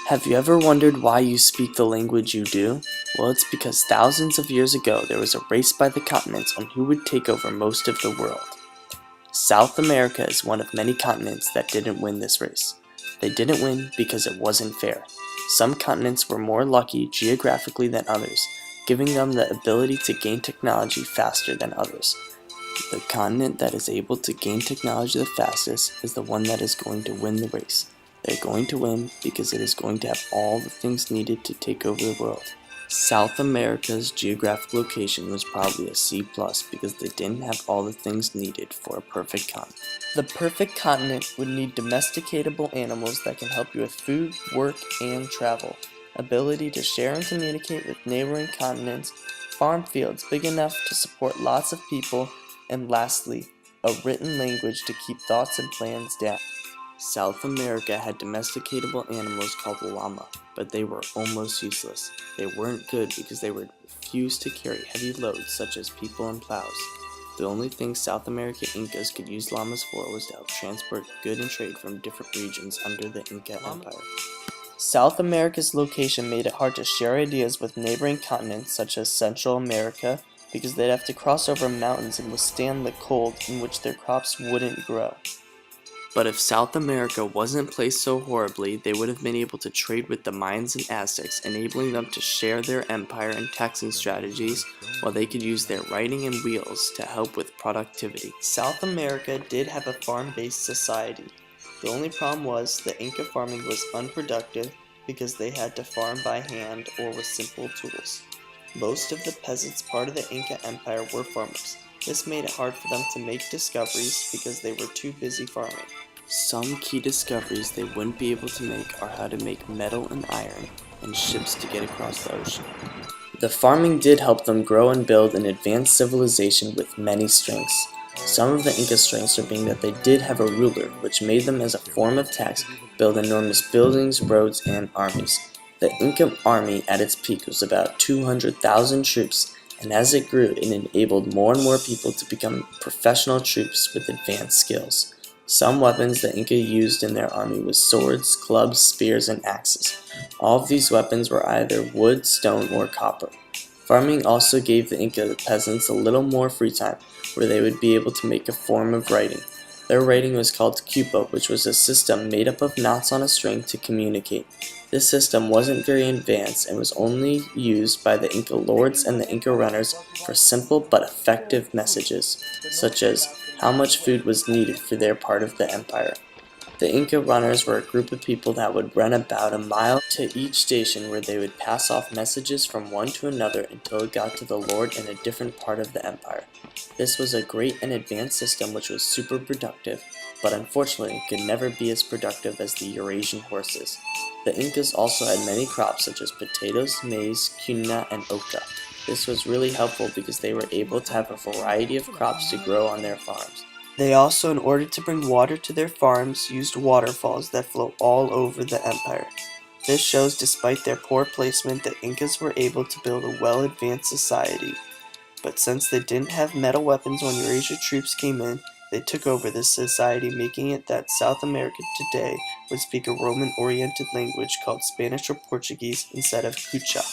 Have you ever wondered why you speak the language you do? Well, it's because thousands of years ago there was a race by the continents on who would take over most of the world. South America is one of many continents that didn't win this race. They didn't win because it wasn't fair. Some continents were more lucky geographically than others, giving them the ability to gain technology faster than others. The continent that is able to gain technology the fastest is the one that is going to win the race. They're going to win because it is going to have all the things needed to take over the world. South America's geographic location was probably a C+ because they didn't have all the things needed for a perfect continent. The perfect continent would need domesticatable animals that can help you with food, work, and travel, ability to share and communicate with neighboring continents, farm fields big enough to support lots of people, and lastly, a written language to keep thoughts and plans down. South America had domesticatable animals called llama, but they were almost useless. They weren't good because they would refuse to carry heavy loads such as people and plows. The only thing South American Incas could use llamas for was to help transport goods and trade from different regions under the Inca Empire. South America's location made it hard to share ideas with neighboring continents such as Central America because they'd have to cross over mountains and withstand the cold in which their crops wouldn't grow. But if South America wasn't placed so horribly, they would have been able to trade with the Mayans and Aztecs, enabling them to share their empire and taxing strategies, while they could use their writing and wheels to help with productivity. South America did have a farm-based society. The only problem was the Inca farming was unproductive because they had to farm by hand or with simple tools. Most of the peasants part of the Inca Empire were farmers. This made it hard for them to make discoveries because they were too busy farming. Some key discoveries they wouldn't be able to make are how to make metal and iron, and ships to get across the ocean. The farming did help them grow and build an advanced civilization with many strengths. Some of the Inca strengths are being that they did have a ruler, which made them as a form of tax build enormous buildings, roads, and armies. The Inca army at its peak was about 200,000 troops, and as it grew, it enabled more and more people to become professional troops with advanced skills. Some weapons the Inca used in their army was swords, clubs, spears, and axes. All of these weapons were either wood, stone, or copper. Farming also gave the Inca peasants a little more free time, where they would be able to make a form of writing. Their writing was called Cupo, which was a system made up of knots on a string to communicate. This system wasn't very advanced and was only used by the Inca lords and the Inca runners for simple but effective messages, such as how much food was needed for their part of the empire. The Inca runners were a group of people that would run about a mile to each station where they would pass off messages from one to another until it got to the lord in a different part of the empire. This was a great and advanced system which was super productive, but unfortunately it could never be as productive as the Eurasian horses. The Incas also had many crops such as potatoes, maize, quinoa, and oca. This was really helpful because they were able to have a variety of crops to grow on their farms. They also, in order to bring water to their farms, used waterfalls that flow all over the empire. This shows despite their poor placement, the Incas were able to build a well-advanced society. But since they didn't have metal weapons when Eurasia troops came in, they took over this society, making it that South America today would speak a Roman-oriented language called Spanish or Portuguese instead of Quechua.